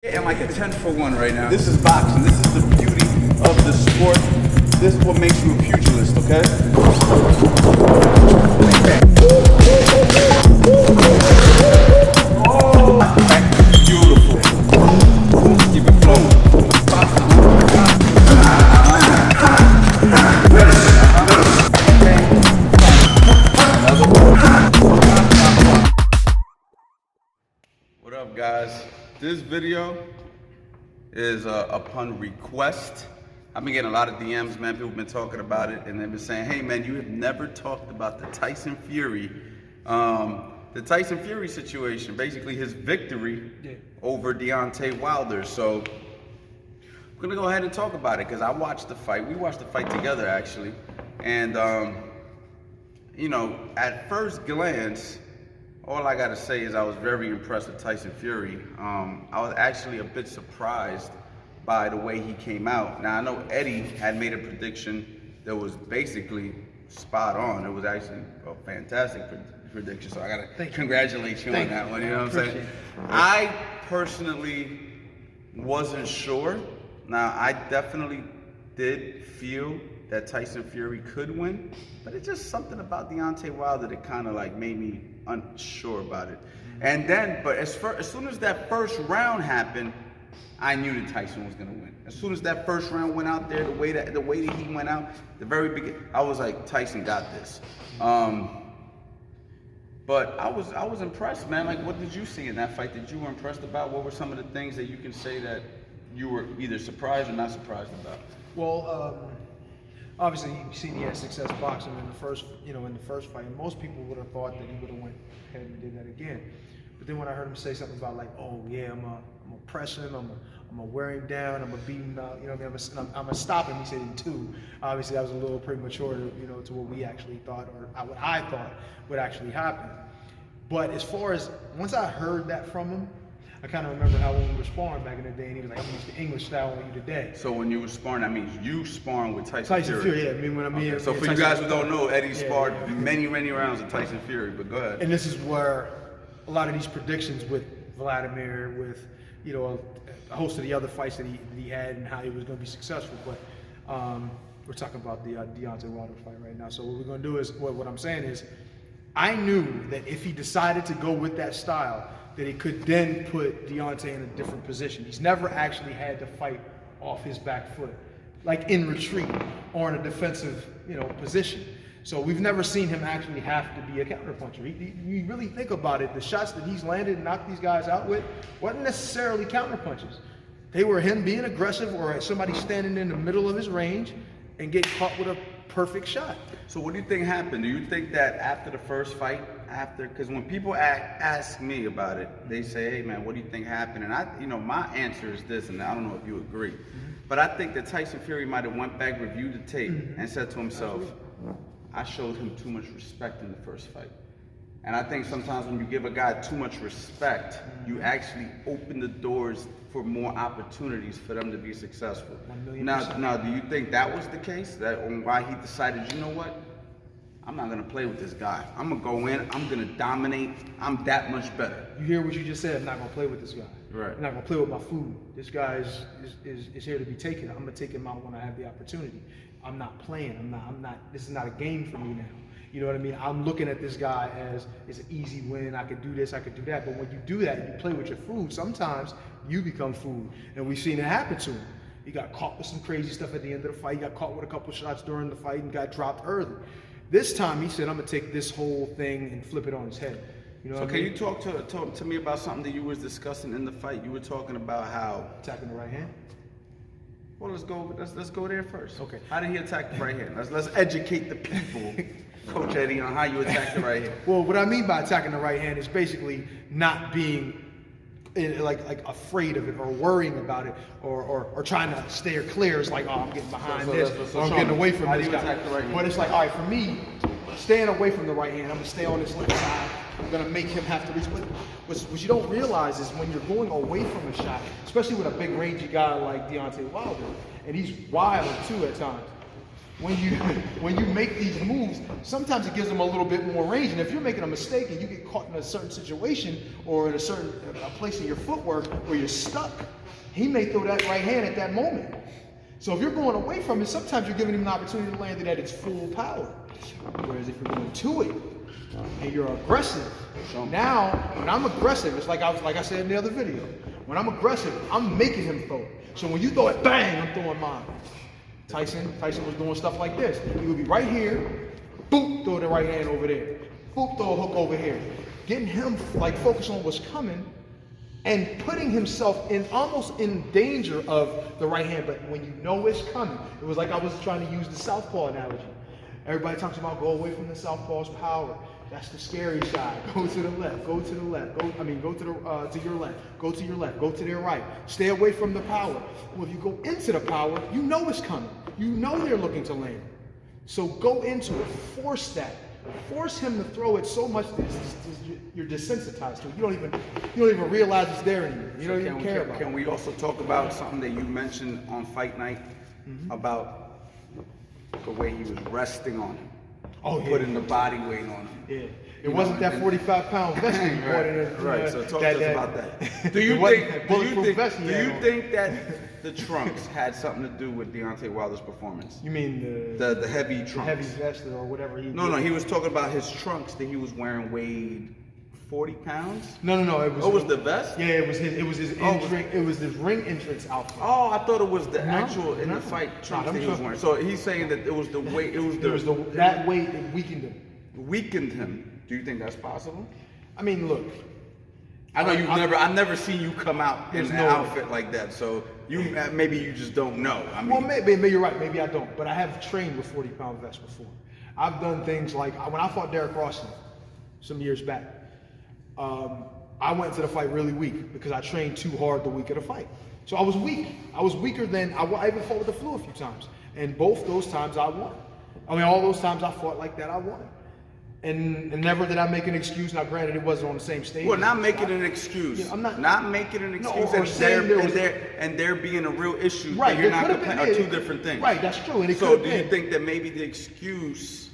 Getting like a 10 for 1 right now. This is boxing. This is the beauty of the sport. This is what makes you a pugilist, okay? Oh, beautiful. Keep it flowing. What up, guys? This video is upon request. I've been getting a lot of DMs, man. People have been talking about it, and they've been saying, hey, man, you have never talked about the Tyson Fury situation, basically his victory over Deontay Wilder. So I'm going to go ahead and talk about it because I watched the fight. We watched the fight together, actually. And, you know, at first glance, all I gotta say is I was very impressed with Tyson Fury. I was actually a bit surprised by the way he came out. Now I know Eddie had made a prediction that was basically spot on. It was actually a fantastic prediction, so I gotta congratulate you on that one, you know what I'm saying? I personally wasn't sure. Now I definitely did feel that Tyson Fury could win, but it's just something about Deontay Wilder that kind of like made me unsure about it. And then, but as soon as that first round happened, I knew that Tyson was gonna win. As soon as that first round went out there, the way that he went out, the very beginning, I was like, Tyson got this. But I was impressed, man. Like, what did you see in that fight that you were impressed about? What were some of the things that you can say that you were either surprised or not surprised about? Well, obviously, you've seen he had success boxing in the first fight, and most people would have thought that he would have went ahead and did that again. But then when I heard him say something about like, oh yeah, I'm gonna press him, I'm gonna wear him down, I'm gonna beat him up, you know, I'm gonna stop him. He said in 2. Obviously, that was a little premature to, you know, to what we actually thought, or what I thought would actually happen. But as far as once I heard that from him, I kind of remember how when we were sparring back in the day, and he was like, I'm gonna use the English style on you today. So when you were sparring, that means you sparring with Tyson Fury? Yeah. I mean, when I mean, okay. So for you guys who don't know, Eddie sparred many rounds with Tyson Fury, but go ahead. And this is where a lot of these predictions with Vladimir, with, you know, a host of the other fights that he had and how he was gonna be successful. But we're talking about the Deontay Wilder fight right now. So what we're gonna do is, what I'm saying is, I knew that if he decided to go with that style, that he could then put Deontay in a different position. He's never actually had to fight off his back foot, like in retreat or in a defensive, you know, position. So we've never seen him actually have to be a counterpuncher. You really think about it, the shots that he's landed and knocked these guys out with weren't necessarily counterpunches. They were him being aggressive or somebody standing in the middle of his range and get caught with a perfect shot. So what do you think happened? Do you think that after the first fight, because when people ask me about it, they say, hey man, what do you think happened? And you know, my answer is this, and I don't know if you agree, but I think that Tyson Fury might have went back, reviewed the tape, and said to himself, I showed him too much respect in the first fight. And I think sometimes when you give a guy too much respect, you actually open the doors for more opportunities for them to be successful. Now, do you think that was the case? That why he decided, you know what? I'm not gonna play with this guy. I'm gonna go in, I'm gonna dominate, I'm that much better. You hear what you just said, I'm not gonna play with this guy. Right. I'm not gonna play with my food. This guy is here to be taken. I'm gonna take him out when I have the opportunity. I'm not playing, I'm not, this is not a game for me now. You know what I mean? I'm looking at this guy as it's an easy win. I could do this, I could do that. But when you do that, you play with your food, sometimes you become food. And we've seen it happen to him. He got caught with some crazy stuff at the end of the fight. He got caught with a couple shots during the fight and got dropped early. This time he said, I'm gonna take this whole thing and flip it on his head. You know so can you talk to me about something that you was discussing in the fight? You were talking about how attacking the right hand? Well, let's go there first. Okay. How did he attack the right hand? Let's educate the people, Coach Eddie, on how you attack the right hand. Well, what I mean by attacking the right hand is basically not being like afraid of it or worrying about it or trying to steer clear. It's like, oh, I'm getting behind this, or I'm getting away from this guy. But it's like, all right, for me, staying away from the right hand, I'm gonna stay on this left side. I'm gonna make him have to reach. But what you don't realize is when you're going away from a shot, especially with a big rangy guy like Deontay Wilder, and he's wild too at times. when you make these moves, sometimes it gives them a little bit more range. And if you're making a mistake and you get caught in a certain situation or in a certain place in your footwork where you're stuck, he may throw that right hand at that moment. So if you're going away from it, sometimes you're giving him an opportunity to land it at its full power. Whereas if you're going to it and you're aggressive, now when I'm aggressive, it's like I said in the other video. When I'm aggressive, I'm making him throw it. So when you throw it, bang, I'm throwing mine. Tyson was doing stuff like this. He would be right here, boop, throw the right hand over there. Boop, throw a hook over here. Getting him like focused on what's coming and putting himself in almost in danger of the right hand, but when you know it's coming, it was like I was trying to use the southpaw analogy. Everybody talks about go away from the southpaw's power. That's the scary side. Go to the left. Go to the left. Go to your left. Go to your left. Go to their right. Stay away from the power. Well, if you go into the power, you know it's coming. You know they're looking to land. So go into it. Force that. Force him to throw it so much that you're desensitized to it. You don't even realize it's there anymore. You don't even care about it. Can we also talk about something that you mentioned on fight night about the way he was resting on him? Oh, yeah. Putting the body weight on him. Yeah. It wasn't that 45-pound vest that you bought in. Right. So talk to us about that. Do you think that the trunks had something to do with Deontay Wilder's performance? You mean the heavy trunks? The heavy vest or whatever he No, he was talking about his trunks that he was wearing weighed 40 pounds? No. It was the vest? Yeah, it was his ring entrance outfit. Oh, I thought it was the actual in the fight trunks that he was wearing. So he's saying that it was the weight. That weight that weakened him. Weakened him. Do you think that's possible? I mean, look. I know I've never seen you come out in an outfit like that. So maybe you just don't know. I mean, well, maybe you're right. Maybe I don't. But I have trained with 40-pound vests before. I've done things like when I fought Derek Rawson some years back. I went to the fight really weak because I trained too hard the week of the fight. So I was weak. I was weaker than I even fought with the flu a few times. And both those times I won. I mean, all those times I fought like that, I won. And never did I make an excuse. Now, granted, it wasn't on the same stage. Well, not making an excuse. Yeah, I'm not making an excuse. And there being a real issue. Right. You're not comparing are two different things. Right. That's true. And so do you think that maybe the excuse,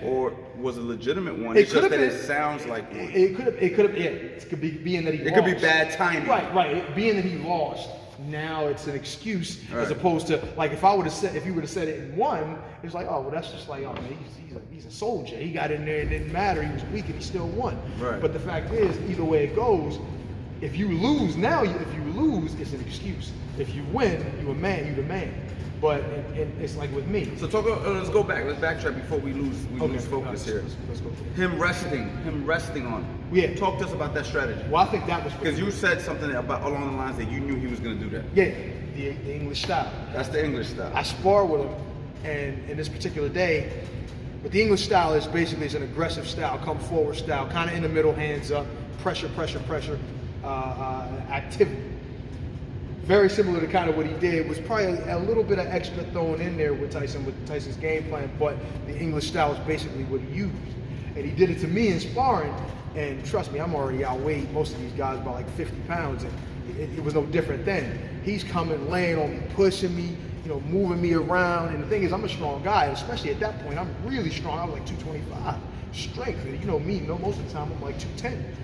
or was a legitimate one? It's just that it sounds like one. It could have. Yeah. It could be being that he lost. It could be bad timing. Right. Being that he lost. Now it's an excuse as opposed to like if you would have said it in one, it's like, oh well, that's just like, oh man, he's a soldier. He got in there, it didn't matter. He was weak and he still won. Right. But the fact is, either way it goes, if you lose, it's an excuse. If you win, you the man. But it's like with me. So let's go back. Let's backtrack before we lose focus here. Let's go. Him resting on him. Yeah. Talk to us about that strategy. Well, I think that was because you said something about along the lines that you knew he was going to do that. Yeah, the English style. That's the English style. I spar with him, and in this particular day, but the English style is basically an aggressive style, come forward style, kind of in the middle, hands up, pressure, activity. Very similar to kind of what he did. Was probably a little bit of extra thrown in there with Tyson's game plan, but the English style is basically what he used. And he did it to me in sparring, and trust me, I'm already outweighed most of these guys by like 50 pounds, and it was no different then. He's coming, laying on me, pushing me, moving me around, and the thing is, I'm a strong guy, especially at that point, I'm really strong. I was like 225 strength, and me, most of the time I'm like 210.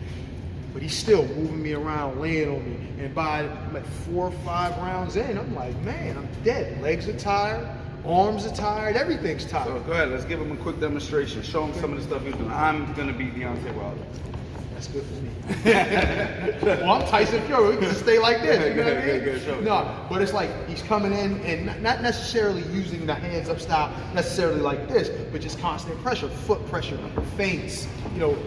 But he's still moving me around, laying on me. And by like 4 or 5 rounds in, I'm like, man, I'm dead. Legs are tired, arms are tired, everything's tired. So go ahead, let's give him a quick demonstration. Show him some of the stuff he's doing. I'm gonna be Deontay Wilder. That's good for me. Well, I'm Tyson Fury. We can just stay like this. You know what I mean? No, but it's like he's coming in and not necessarily using the hands up style necessarily like this, but just constant pressure, foot pressure, feints,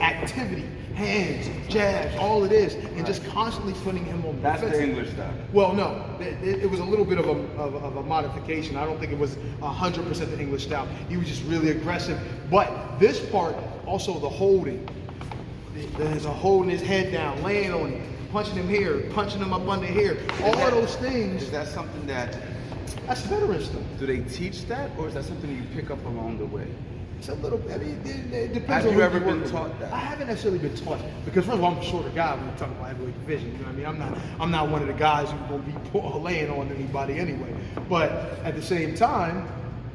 activity. Hands, jabs, all it is, and just constantly putting him on the defensive. That's the English style. Well, no, it was a little bit of a modification. I don't think it was 100% the English style. He was just really aggressive. But this part, also the holding. There's a holding his head down, laying on him, punching him here, punching him up under here. All of those things. Is that something that's veteran stuff? Do they teach that, or is that something you pick up along the way? It's a little. I mean, it depends. Have you ever been taught that? I haven't necessarily been taught because first of all, I'm a shorter guy when you talk about heavyweight division. You know what I mean? I'm not one of the guys who's gonna be laying on anybody anyway. But at the same time,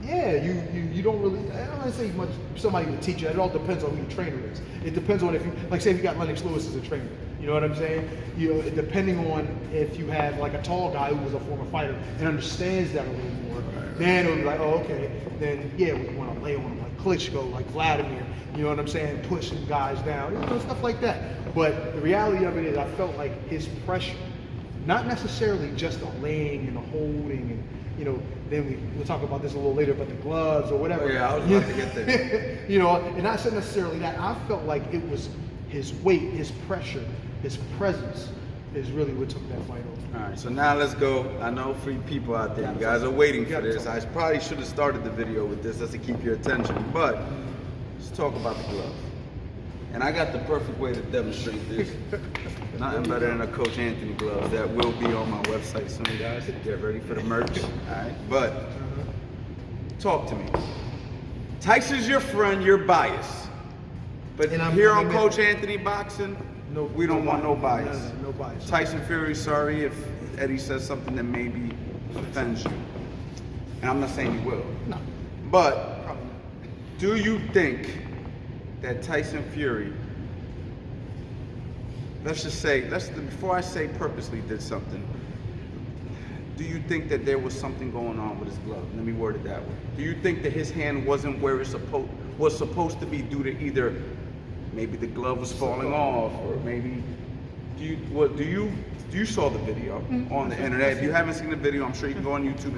Yeah, you don't really. I don't want to say much. Somebody would teach you. It all depends on who your trainer is. It depends on if you, like, say if you got Lennox Lewis as a trainer. You know what I'm saying? You know, depending on if you have like a tall guy who was a former fighter and understands that a little more, then it'll be like, oh, okay. Then yeah, we want to lay on him like Klitschko, like Vladimir. You know what I'm saying? Pushing guys down, you know, stuff like that. But the reality of it is, I felt like his pressure, not necessarily just the laying and the holding and, you know, then we'll talk about this a little later, but the gloves or whatever. Yeah, I was about to get there. You know, and not necessarily that. I felt like it was his weight, his pressure, his presence is really what took that fight over. All right, so now let's go. I know free people out there, you guys are waiting for this. I probably should have started the video with this just to keep your attention, but let's talk about the glove. And I got the perfect way to demonstrate this. Nothing better than a Coach Anthony glove that will be on my website soon, guys. Get ready for the merch. All right, but talk to me. Tyson's your friend, you're biased. But here on Coach Anthony Boxing, we don't want no bias. No bias. Tyson Fury, sorry if Eddie says something that maybe offends you. And I'm not saying he will. No. But Probably not. do you think that Tyson Fury, let's just say, before I say purposely did something, do you think that there was something going on with his glove? Let me word it that way. Do you think that his hand wasn't where it was supposed to be due to either maybe the glove was falling off, or maybe you saw the video on the internet? If you haven't seen the video, I'm sure you can go on YouTube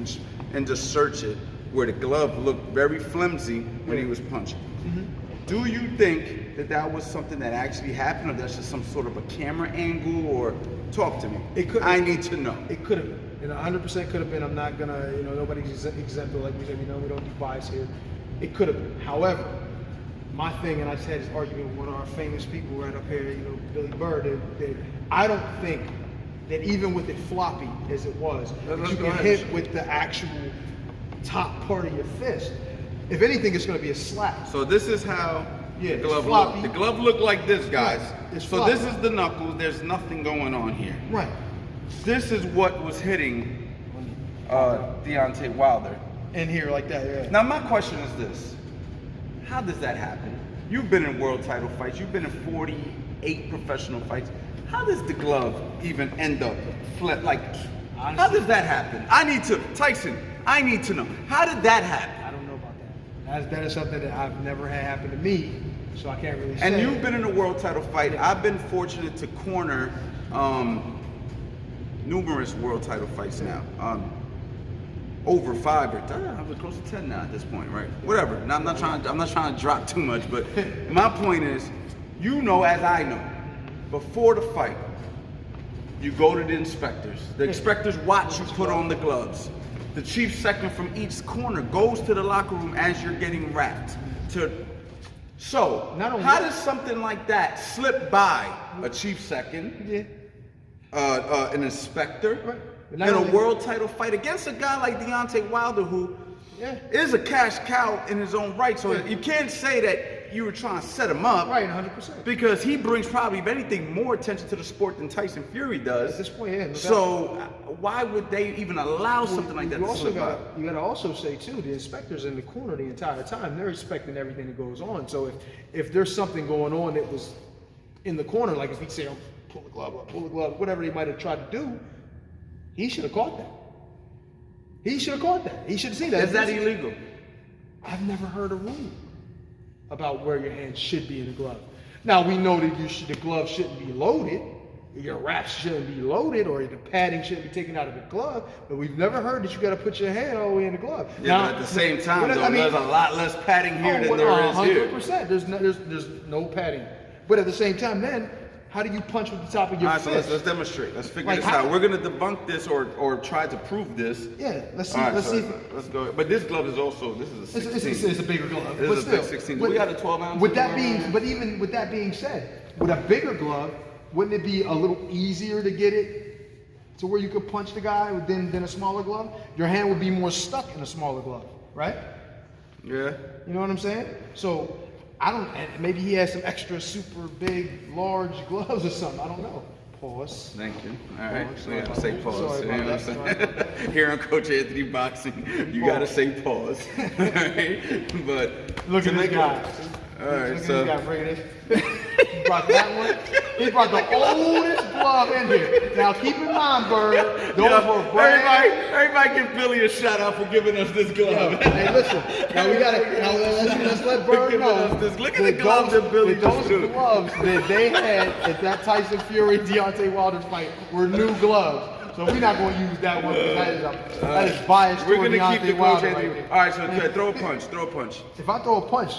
and just search it, where the glove looked very flimsy when he was punching. Do you think that that was something that actually happened, or that's just some sort of a camera angle? Or talk to me. I need to know. It could have been. You know, 100% could have been. I'm not gonna, you know, nobody's exempt, like we said, you know, we don't do bias here. It could have been. However, my thing, and I just had this argument with one of our famous people right up here, you know, Billy Bird, that I don't think that even with it floppy as it was, that you can hit with the actual top part of your fist. If anything, it's going to be a slap. So this is how the glove looked. The glove looked like this, guys. Right. So this is the knuckles. There's nothing going on here. Right. This is what was hitting Deontay Wilder. In here like that, yeah. Now my question is this. How does that happen? You've been in world title fights. You've been in 48 professional fights. How does the glove even end up flip? Like, honestly, how does that happen? Tyson, I need to know. How did that happen? I don't know about that. That is something that I've never had happen to me, so I can't really say. And you've been in a world title fight. I've been fortunate to corner numerous world title fights now. Over 5 or I was close to 10 now at this point, right? Whatever. Now, I'm not trying to drop too much, but my point is, you know, as I know, before the fight, you go to the inspectors. The inspectors watch you put on the gloves. The chief second from each corner goes to the locker room as you're getting wrapped. So, how does something like that slip by a chief second, an inspector, in a world title fight against a guy like Deontay Wilder, who is a cash cow in his own right? So you can't say that you were trying to set him up. Right, 100%. Because he brings probably, if anything, more attention to the sport than Tyson Fury does. At this point, yeah. No so why would they even allow something like that to slip by? You got to also say, too, the inspectors in the corner the entire time, they're inspecting everything that goes on. So if there's something going on that was in the corner, like if he'd say, oh, pull the glove up, whatever he might have tried to do, he should have caught that. He should have caught that. He should have seen that. Is that illegal? I've never heard a rule about where your hand should be in the glove. Now, we know that the glove shouldn't be loaded, your wraps shouldn't be loaded, or the padding shouldn't be taken out of the glove, but we've never heard that you got to put your hand all the way in the glove. Yeah, now, but at the same time, there's a lot less padding here than there is here. 100%. There's no padding. But at the same time, then, how do you punch with the top of your fist? All right, so let's demonstrate. Let's figure this out. We're going to debunk this or try to prove this. Yeah, let's see. Let's go. But this glove is also, this is a 16. It's a bigger glove. This is a big 16. We got a 12 ounce. Even with that being said, with a bigger glove, wouldn't it be a little easier to get it to where you could punch the guy than a smaller glove? Your hand would be more stuck in a smaller glove, right? Yeah. You know what I'm saying? So, maybe he has some extra super big, large gloves or something. I don't know. Pause. Thank you. All right. Pause. So you gotta say pause. Sorry You know about what I'm that. saying? Here on Coach Anthony Boxing, you gotta say pause. All right. But Look at this guy. All right. Look at So this guy bringing this. He brought that one. He brought the oldest glove in here. Now keep in mind, Bird, those were brand. everybody give Billy a shout out for giving us this glove. Hey, listen. Now we gotta. Now let's let Bird know. Look at the glove that Billy just those threw. gloves that they had at that Tyson Fury Deontay Wilder fight were new gloves. So we're not going to use that one because that is biased. We're toward gonna keep the Deontay Coach Wilder Anthony. right there. All right. So okay, throw a punch. Throw a punch. If I throw a punch,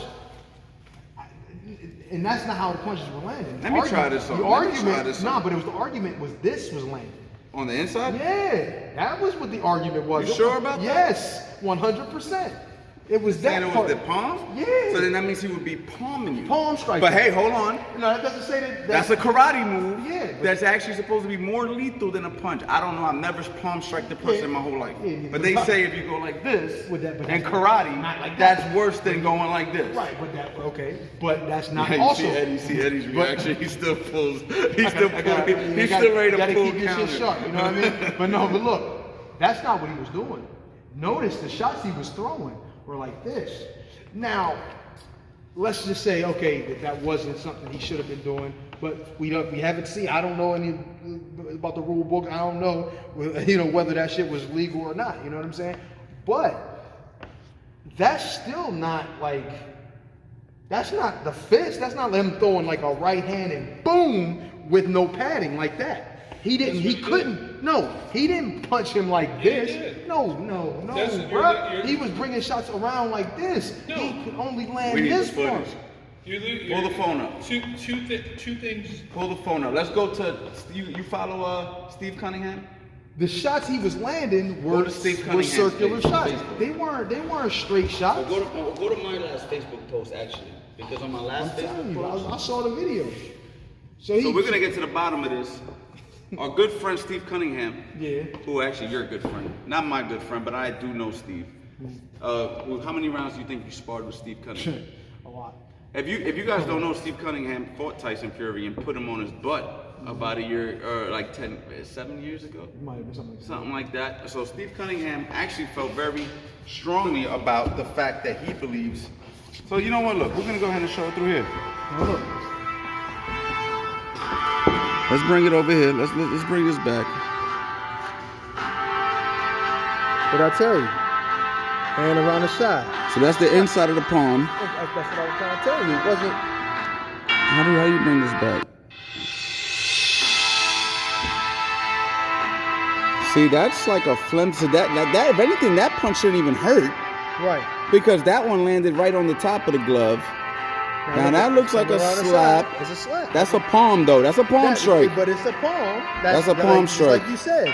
and that's not how the punches were landing. Let me try this on. The Let me try argument, this nah, on. but it was the argument was this was landing. On the inside? Yeah, that was what the argument was. You sure about that? Yes, 100%. It was that And it part. was the palm? Yeah. So then that means he would be palming you. Palm strike. But hey, hold on. No, that doesn't say that. That's a karate move. Yeah, but- That's actually supposed to be more lethal than a punch. I don't know. I've never palm struck the person Yeah. in my whole life. Yeah, But they say if you go like this With that- but in that's karate, not like that. that's worse than going like this. Right, but that okay, but that's not Yeah, you also. see Eddie's but- reaction. He still pulls. He's I still gotta- I gotta- pulling. you He's gotta- still ready to gotta pull keep your counter. shit sharp, you know what I mean? But look, that's not what he was doing. Notice the shots he was throwing were like this. Now, let's just say, okay, that wasn't something he should have been doing, but we haven't seen. I don't know any about the rule book. I don't know, whether that shit was legal or not. You know what I'm saying? But that's still not like. That's not the fist. That's not him throwing like a right hand and boom with no padding like that. He didn't. He couldn't. No, he didn't punch him like this. did. No, bro. you're- He was bringing shots around like this. No. He could only land We need this the far. footage. Pull the phone up. Two things. Pull the phone up. Let's go to you follow Steve Cunningham? The shots he was landing Go were to Steve were Cunningham's circular page on shots. Facebook. They weren't straight shots. Go to my last Facebook post actually, because on my last I'm telling Facebook you, post, I saw the video. So we're gonna get to the bottom of this. Our good friend Steve Cunningham, Yeah. who actually you're a good friend, not my good friend, but I do know Steve. How many rounds do you think you sparred with Steve Cunningham? A lot. If you guys don't know, Steve Cunningham fought Tyson Fury and put him on his butt about a year or like 7 years ago, It might have been something like that. something like that. So Steve Cunningham actually felt very strongly about the fact that he believes. So you know what? Look, we're gonna go ahead and show it through here. Now look. Let's bring it over here. Let's bring this back. What I tell you? And around the side. So that's the inside of the palm. That's what I was trying to tell you. It wasn't. How do you bring this back? See, that's like a flimsy. That if anything, that punch shouldn't even hurt Right. because that one landed right on the top of the glove. Now that looks like a around the slap. side. It's a slap. That's a palm though. That's a palm strike. But it's a palm. That's a palm strike. Like you said.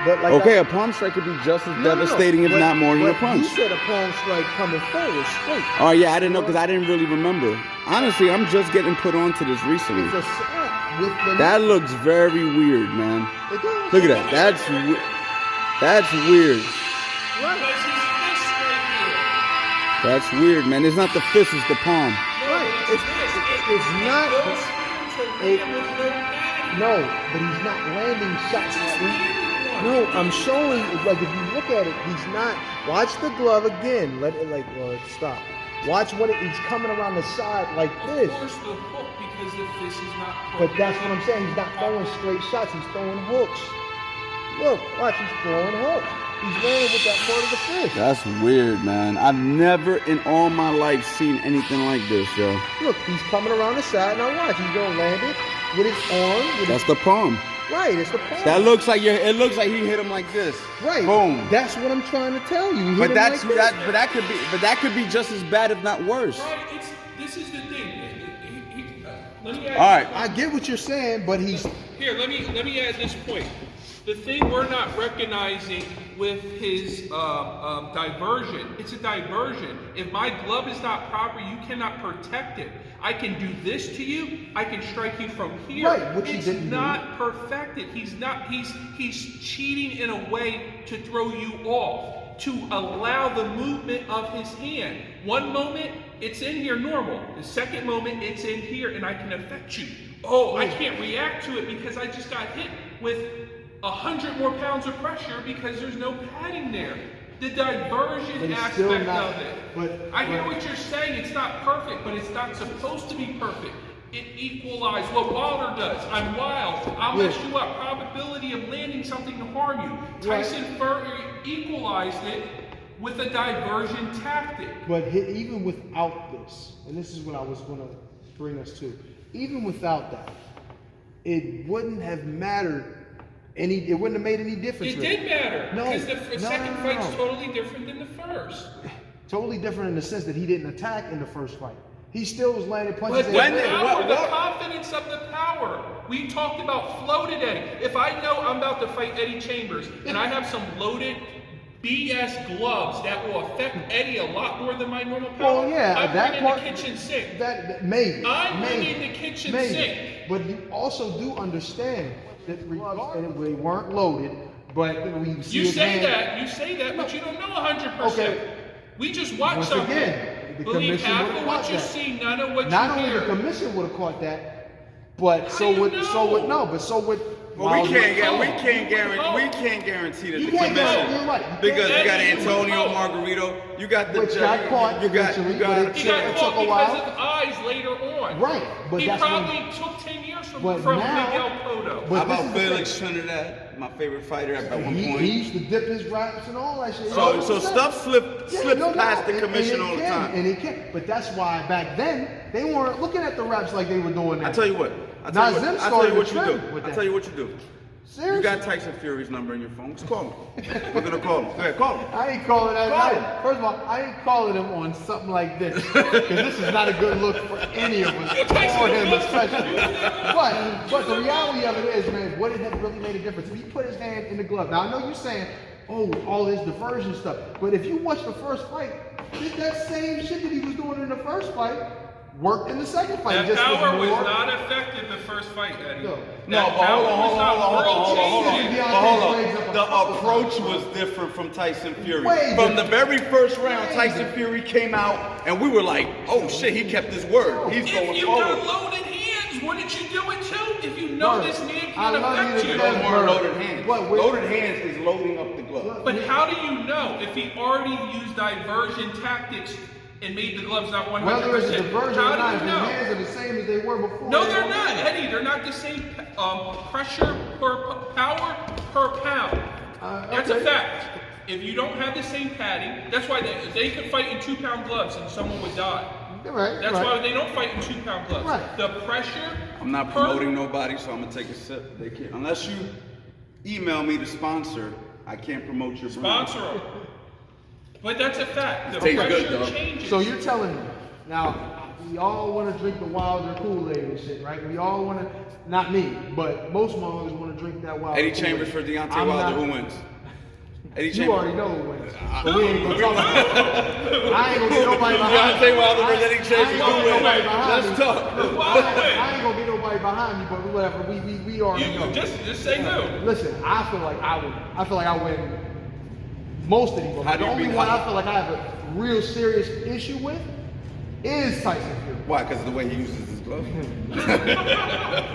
But like Okay, a palm strike could be just as No, devastating, if but- not more, than a but punch. You said a palm strike coming forward straight. Oh yeah, I didn't know because I didn't really remember. Honestly, I'm just getting put onto this recently. It's a slap with the. That looks very weird, man. It does. Look at that. That's weird. Right. Because his fist right here. That's weird, man. It's not the fist, it's the palm. Right. It's not. Goes to land with no padding. No, but he's not landing shots. No, I'm showing. Like if you look at it, he's not. Watch the glove again. Let it stop. Watch when he's coming around the side like this. Of course, the hook because the fist is not. But that's what I'm saying. He's not throwing straight shots. He's throwing hooks. Look, watch. He's throwing hooks. He's landing with that part of the fist. That's weird, man. I've never in all my life seen anything like this, yo. Look, he's coming around the side. Now watch. He's gonna land it with his arm. With That's the palm. right. It's the palm. That looks like it looks like he hit him like this. right. Boom. That's what I'm trying to tell you. He hit But him that's like this. that could be just as bad, if not worse. Right, this is the thing. Let me add. All right. I get what you're saying, but he's Here, let me add this point. The thing we're not recognizing with his diversion, it's a diversion. If my glove is not proper, you cannot protect it. I can do this to you. I can strike you from here. Right, which he it's didn't do. not perfected. He's not. He's cheating in a way to throw you off, to allow the movement of his hand. One moment it's in here normal. The second moment it's in here, and I can affect you. oh, I can't react to it because I just got hit with 100 more pounds of pressure because there's no padding there. The diversion aspect of it. I hear what you're saying. It's not perfect, but it's not supposed to be perfect. It equalized what Wilder does. I'm wild. I'll mess you up. Probability of landing something to harm you. Tyson Fury equalized it with a diversion tactic. But even without this, and this is what I was going to bring us to, even without that, it wouldn't have mattered. It wouldn't have made any difference. It did matter. No, because the second fight's totally different than the first. Totally different in the sense that he didn't attack in the first fight. He still was landing punches. But the confidence of the power. We talked about floated Eddie. If I know I'm about to fight Eddie Chambers and I have some loaded BS gloves that will affect Eddie a lot more than my normal power, well, yeah, I'm that part, the kitchen sink. Maybe. I'm bringing the kitchen sink. But you also do understand that they weren't loaded, but we see You say that, but you don't know 100%. Okay. We just watched Once something. Again, the Believe commission half would of have what caught you that. see, none of what Not you only hear. the commission would have caught that, but How do you know? so would. Well, we can't guarantee that You the can't commission, go, you're right. because you got Eddie, Antonio Margarito, you got the Which got caught you got eventually, you but got it He got took caught a because while. of eyes later on. Right, but He that's probably when. took 10 years from But now- Miguel Cotto. but How this about is the Felix Trinidad, my favorite fighter at one He point. used to dip his raps and all that shit. So You know so what I'm stuff slips saying? Yeah, no past doubt. the commission all the time. And it can. But that's why back then they weren't looking at the raps like they were doing that. I tell you what. I Nazem tell you started what to you do. trend with I that. tell you what you do. Seriously? You got Tyson Fury's number in your phone. Just call him. We're gonna call him. Go ahead, call him. I ain't calling that. Call him. First of all, I ain't calling him on something like this because this is not a good look for any of us, or him especially. But the reality of it is, man, would it have really made a difference if he put his hand in the glove? Now I know you're saying, oh, all this diversion stuff, but if you watch the first fight, did that same shit that he was doing in the first fight worked in the second fight? That Just power was more- not effective the first fight, Eddie. No. No, but hold on. Deontay The approach was different from Tyson Fury. Way From the different. very first round, Way Tyson different. Fury came out, and we were like, "Oh shit, he kept his word. He's If going you forward." got loaded hands, wouldn't you do it too? If you know Bro, this man I can love affect you you. to No death. more loaded hands. What, wait. Loaded hands is loading up the glove. But how do you know if he already used diversion tactics and made the gloves not 100%? Whether it's a diversion or not, How if do his you know? hands are the same as they were before. No, they they're don't not, matter. Eddie. They're not the same pressure per power per pound. That's a okay. fact. If you don't have the same padding, that's why they could fight in 2-pound gloves and someone would die. You're right. That's right. why they don't fight in 2-pound gloves. Right. The pressure. I'm not per- promoting nobody, so I'm gonna take a sip. They can't, unless you email me the sponsor. I can't promote your brand. Sponsor 'em. But that's a fact. The Tastes pressure good, though. changes. So you're telling me now we all want to drink the Wilder Kool-Aid and shit, right? We all want to, not me, but most motherfuckers want to drink that Wilder. Eddie Kool-Aid. Chambers for Deontay I'm Wilder. not- Who wins? Eddie You Chambers. already know who wins. But we ain't gonna talk about it. I ain't gonna get nobody behind me. Deontay Wilder versus Eddie Chambers. I ain't gonna Who get wins? nobody behind Let's me. talk. I ain't gonna get nobody behind me, but whatever. We already know. You just say no. Listen, I feel like I win most of these. How But do the you only beat one Holly? I feel like I have a real serious issue with is Tyson Fury. Why? Because of the way he uses his glove?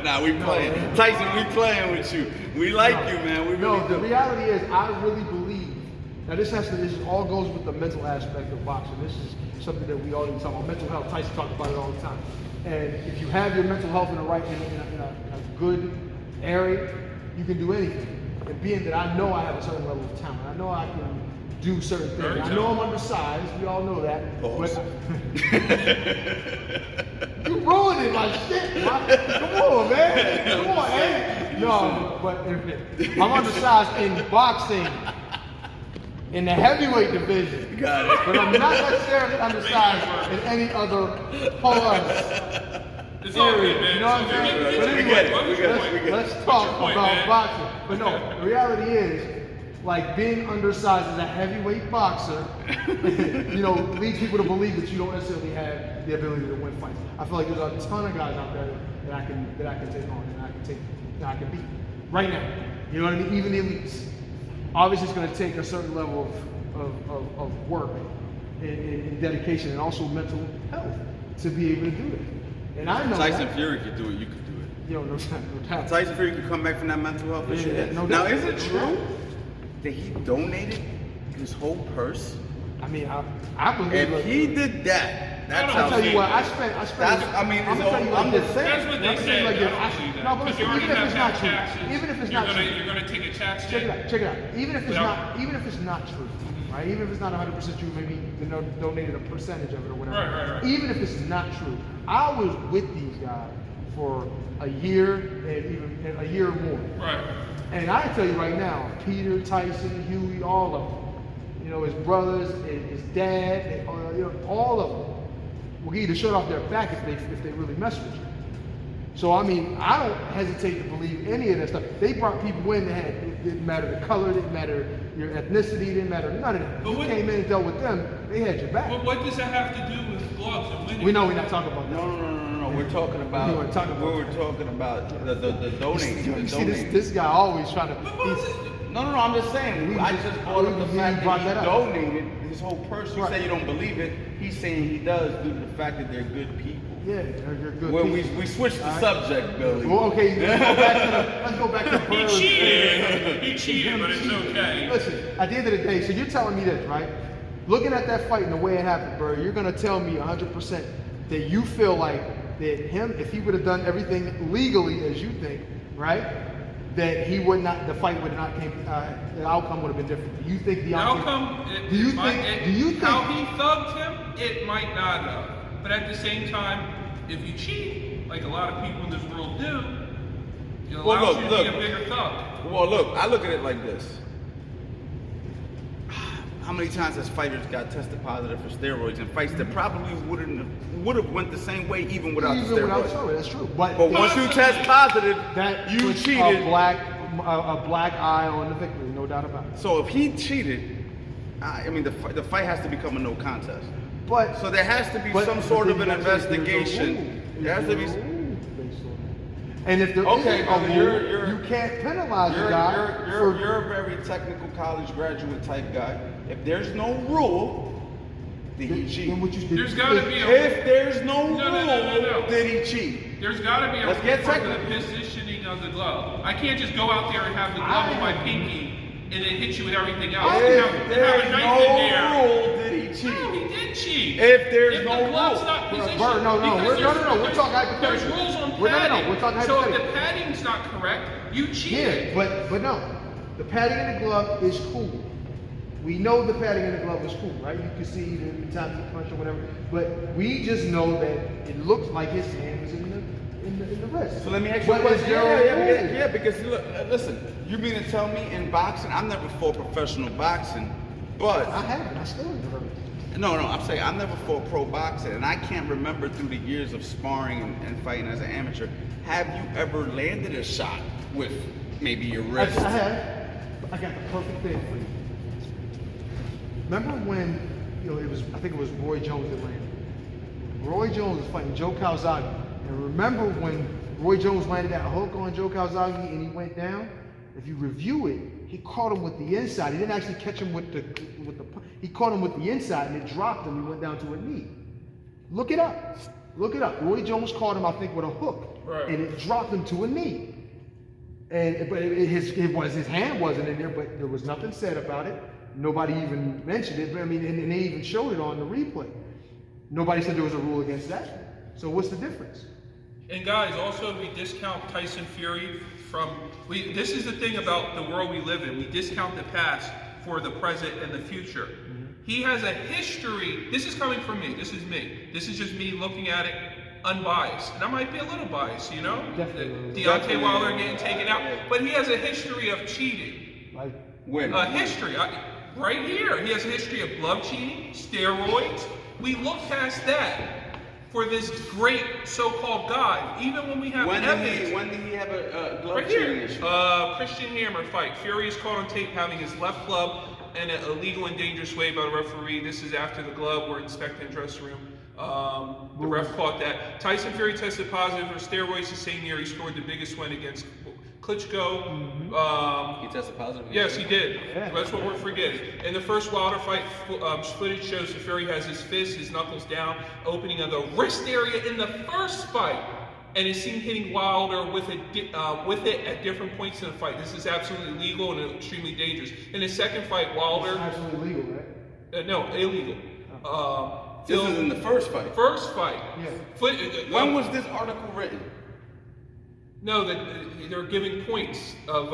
Nah, we playing. Tyson, we playing with you. We like you, man. We No, really the do. reality is, I really believe. Now, this all goes with the mental aspect of boxing. This is something that we already talk about. Mental health. Tyson talks about it all the time. And if you have your mental health in the right, in a good area, you can do anything. And being that I know I have a certain level of talent, I know I can do certain things. Very I know I'm undersized. We all know that. Pause. You ruining my shit. Come on, man. Come on, hey. No, but I'm undersized in boxing in the heavyweight division. Got it. But I'm not necessarily undersized in any other plus It's all good, area. man. You know what I'm saying? Get But your We anyway, get it. point. We What's get your it. point? We get it. let's talk What's your point, about man? boxing. But no, the reality is, like being undersized as a heavyweight boxer, leads people to believe that you don't necessarily have the ability to win fights. I feel like there's a ton of guys out there that I can take on and I can beat right now. You know what I mean? Even the elites. Obviously, it's going to take a certain level of work and dedication and also mental health to be able to do it. And I know Tyson that. Fury could do it. You could do it. no doubt. Tyson Fury could come back from that mental health issue. Yeah, no Now, doubt. is it true that he donated his whole purse? I mean, I believe. If he did that, that's I'll how. tell you what, I spent. That's, I mean, I'm gonna tell you I'm like just this. saying. That's what they I'm say. saying like I this. don't believe that. No, but Because you listen, already even if have it's to not have true, taxes. even if it's not true, You're gonna take a tax check hit. it out, check it out. Even if it's Without- not, even if it's not true, right? Even if it's not 100% true, maybe you donated a percentage of it or whatever. Right. Even if it's not true, I was with these guys for a year and even a year or more. Right. And I tell you right now, Peter, Tyson, Huey, all of them, his brothers, his dad, all of them will give you the shirt off their back if they really mess with you. So I mean, I don't hesitate to believe any of that stuff. They brought people in that it didn't matter the color, it didn't matter your ethnicity, it didn't matter none of that. But You what- came in and dealt with them, they had your back. But what does that have to do with gloves and winning? We know we're not talking about that. No. We're talking about. We weren't talking about we were talking about the donating. You The see donating. this guy always trying to. But what is it? No, I'm just saying. I just brought up the fact brought that that he up. donated his whole purse. You Right. say you don't believe it. He's saying he does due to the fact that they're good people. Yeah, you're good. Well, people. we switched the All right. subject, Billy. Well, okay, let's go back to the He birds. cheated. He cheated, but it's okay. Listen, at the end of the day, so you're telling me this, right? Looking at that fight and the way it happened, Bird, you're gonna tell me 100% that you feel like that him, if he would have done everything legally as you think, right? That he would not, the fight would not came, the outcome would have been different. Do you think The outcome, Do you think? how he thugged him, it might not have. But at the same time, if you cheat, like a lot of people in this world do, it allows you to be a bigger thug. Well, look, I look at it like this. How many times has fighters got tested positive for steroids in fights that probably would have went the same way even without the Even without steroids? steroids, that's true. But Once you test positive, that you puts cheated. a black eye on the victory, no doubt about it. So if he cheated, I mean the fight has to become a no contest. But So there has to be but- some but sort then of an you gotta say there's a investigation. rule. There has to be. There's a rule based on that. And if there Okay, isn't a brother, rule, you're- you can't penalize You're, a guy you're a very technical college graduate type guy. If there's no rule, then he cheat. then what you did. There's gotta be a If there's no No, rule, no, no, no, no. then he cheat. There's got to be a Let's get rule for the technical. positioning of the glove. I can't just go out there and have the glove on my pinky and then hit you with everything else. You If have a there's knife in there. no rule, then he No, cheat. he did cheat. If there's If no the glove's rule. not positioned, Bro, no, because we're there's talking hypothetical. There's rules on We're padding. we're talking So if hypothetical. the padding's not correct, you Yeah, cheated. but no, the padding in the glove is cool. We know the padding in the glove is cool, right? You can see the times he punched or whatever, but we just know that it looks like his hand was in the wrist. So let me ask you a But question. is there a rule? Yeah, because look, listen, you mean to tell me in boxing, I've never fought professional boxing, but I haven't. I still never heard it. no, I'm saying I've never fought pro boxing, and I can't remember through the years of sparring and fighting as an amateur. Have you ever landed a shot with maybe your wrist? I have. I got the perfect thing for you. Remember when I think it was Roy Jones that landed. Roy Jones was fighting Joe Calzaghe, and remember when Roy Jones landed that hook on Joe Calzaghe and he went down? If you review it, he caught him with the inside. He didn't actually catch him with the. He caught him with the inside and it dropped him. He went down to a knee. Look it up. Look it up. Roy Jones caught him, I think, with a hook, Right. and it dropped him to a knee. But his hand wasn't in there, but there was nothing said about it. Nobody even mentioned it. But I mean, and they even showed it on the replay. Nobody said there was a rule against that. So what's the difference? And guys, also we discount Tyson Fury this is the thing about the world we live in. We discount the past for the present and the future. He has a history. This is coming from me. This is me. This is just me looking at it unbiased. And I might be a little biased, you know? Definitely. Deontay Wilder getting taken out. But he has a history of cheating. Like, When? A history. Right here. He has a history of glove cheating, steroids. We look past that for this great so-called guy, even when we have evidence. When did he have a glove Right cheating here, issue? Christian Hammer fight. Fury is caught on tape having his left glove in an illegal and dangerous way by the referee. This is after the glove. We're inspecting the dressing room. The ref caught that. Tyson Fury tested positive for steroids the same year. He scored the biggest win against Klitschko. He tested positive. Yes, he did. Yeah. That's what we're forgetting. In the first Wilder fight, footage shows that Fury has his fist, his knuckles down, opening of the wrist area in the first fight. and is seen hitting Wilder with it at different points in the fight. This is absolutely legal and extremely dangerous. In the second fight, Wilder... It's absolutely legal, right? no, illegal. This is in the first fight. First fight. Yeah. When was this article written? No, they're giving points of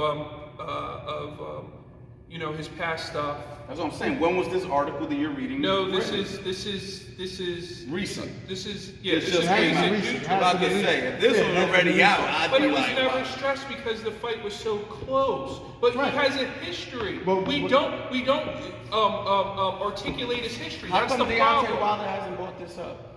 you know, his past stuff. That's what I'm saying. When was this article that you're reading? No, this written? is recent. This is It's this just is recent. recent. I'm about to say, if this was already out, I'd But be it was like, never wow. stressed because the fight was so close. But Right. he has a history. But- we don't articulate his history. How That's come the Deontay problem. Wilder hasn't brought this up?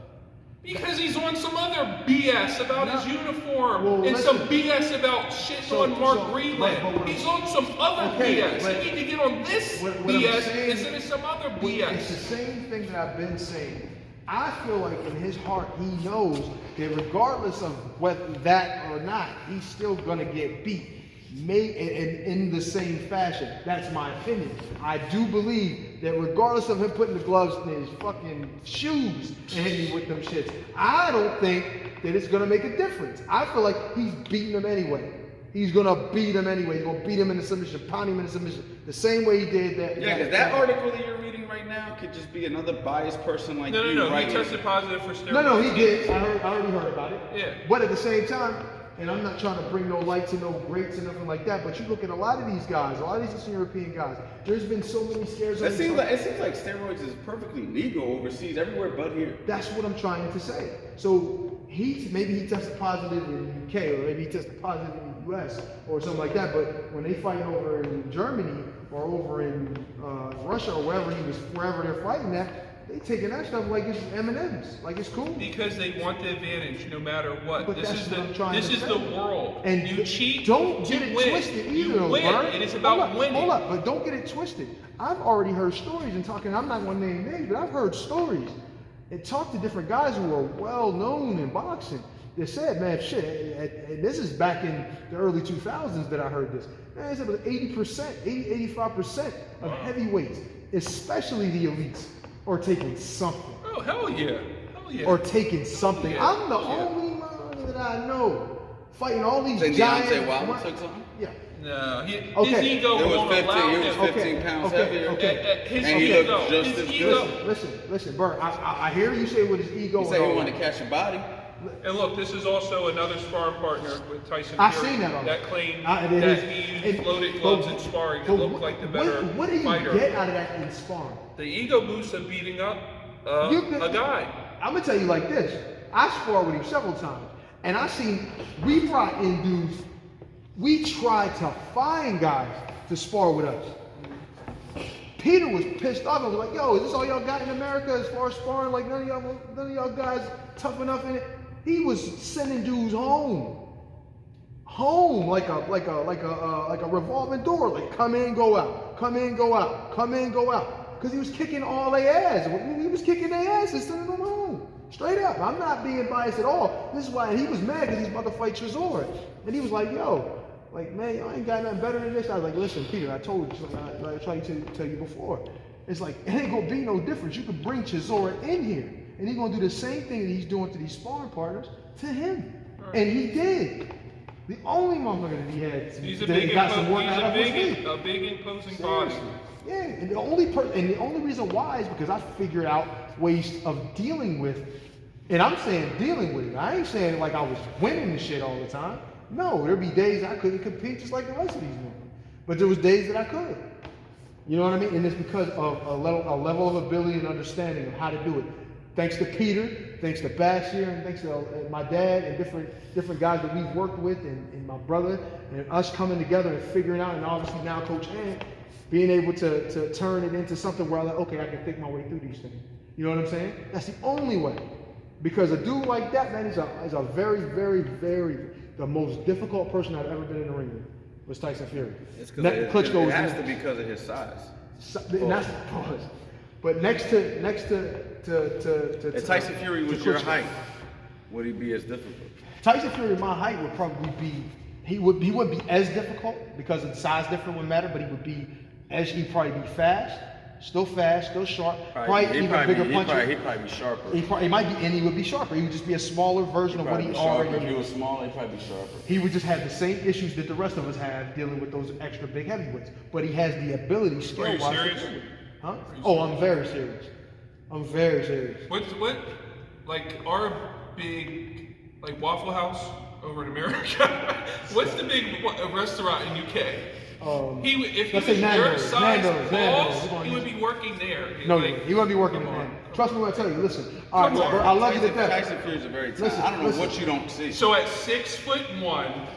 Because he's on some other BS about his uniform Well, and some listen. BS about shitting So- on Mark so- Greenland. right, but what He's I'm- on some other Okay, BS. but- He need to get on this What I'm BS saying- instead of some other It's the BS. same thing that I've been saying. I feel like in his heart, he knows that regardless of whether that or not, he's still gonna get beat. In the same fashion. That's my opinion. I do believe that regardless of him putting the gloves in his fucking shoes and hitting with them shits, I don't think that it's gonna make a difference. I feel like he's beating him anyway. He's gonna beat him anyway. He's gonna beat him in the submission, pound him in the submission, the same way he did that. Yeah, because that article that you're reading right now could just be another biased person like you. No. Right He tested positive for steroids. No, he did. I already heard about it. Yeah. But at the same time, and I'm not trying to bring no lights and no greats and nothing like that, but you look at a lot of these guys, a lot of these Eastern European guys, there's been so many scares. It seems like steroids is perfectly legal overseas, everywhere but here. That's what I'm trying to say. So maybe he tested positive in the UK, or maybe he tested positive in the US, or something like that. But when they fight over in Germany or over in Russia or wherever they're fighting at, they taking that stuff like it's M&Ms, like it's cool. Because they want the advantage no matter what. But This that's is what I'm trying this to is say. the world. And you cheat, don't you get it win. twisted either, You though, win, Bert. and it's about winning. Hold up, but don't get it twisted. I've already heard stories and talking. I'm not going to name names, but I've heard stories and talked to different guys who are well known in boxing. They said, man, shit, and this is back in the early 2000s that I heard this. Man, it was 80%, 85% of heavyweights, especially the elites, are taking something. Oh, hell yeah. Hell yeah. Or taking something. Yeah. I'm the only man that I know fighting all these Think giants. Deontay Wilder took something? Yeah. No, his Okay. ego It was won't 15, allow it was him. 15 pounds Okay, heavier. okay. His And he ego, looked just his as ego. good. Listen, Bert. I hear you say with his ego. He said and he all wanted that. to catch a body. And look, this is also another sparring partner with Tyson I Fury seen that already. that claimed It that is- he and- used loaded gloves but- in sparring to but look like the better what do you fighter. get out of that in sparring? The ego boost of beating up a guy. I'm gonna tell you like this. I sparred with him several times, and I seen we brought in dudes. We tried to find guys to spar with us. Peter was pissed off and was like, "Yo, is this all y'all got in America as far as sparring? Like none of y'all guys tough enough in it." He was sending dudes home like a revolving door. Like come in, go out, come in, go out, come in, go out. Because he was kicking all their ass. He was kicking their ass and sending them home. Straight up. I'm not being biased at all. This is why he was mad because he's about to fight Chisora. And he was like, yo, like, man, y'all ain't got nothing better than this. I was like, listen, Peter, I told you, I tried to tell you before. It's like, it ain't gonna be no difference. You could bring Chisora in here, and he's gonna do the same thing that he's doing to these sparring partners to him. And he did. The only motherfucker that he had He's a that big, got some work out of was me. imposing body. Seriously. Yeah, and the only reason why is because I figured out ways of dealing with, and I'm saying dealing with it. I ain't saying like I was winning the shit all the time. No, there'd be days I couldn't compete just like the rest of these men. But there was days that I could. You know what I mean? And it's because of a level of ability and understanding of how to do it. Thanks to Peter, thanks to Bashir, and thanks to my dad and different guys that we've worked with, and my brother, and us coming together and figuring out, and obviously now Coach Ant, being able to turn it into something where I'm like, okay, I can think my way through these things. You know what I'm saying? That's the only way. Because a dude like that, man, is a very, very, very, the most difficult person I've ever been in the ring with, was Tyson Fury. It's because it has to be because of his size. And that's pause. But next to If Tyson Fury was your height, would he be as difficult? Tyson Fury, my height would probably be. He wouldn't be as difficult because the size difference would matter, but he'd probably be fast. still fast, still sharp, He'd probably even bigger puncher. He'd probably be sharper. He might be, and he would be sharper. He would just be a smaller version of what he already If he is. was smaller, he'd probably be sharper. He would just have the same issues that the rest of us have dealing with those extra big heavyweights. But he has the ability, skill-wise. Are you serious? Huh? Oh, I'm very serious. I'm very serious. Like our big, like Waffle House over in America? What's the big restaurant in UK? If he let's was say your Nando's, size Nando's. balls, he would be working there. No, Like, he wouldn't be working in there. Trust me when I tell you. Listen, all right, bro, I love you to death. Tyson Fury's a very talented. I don't know what you don't see. So at 6'1",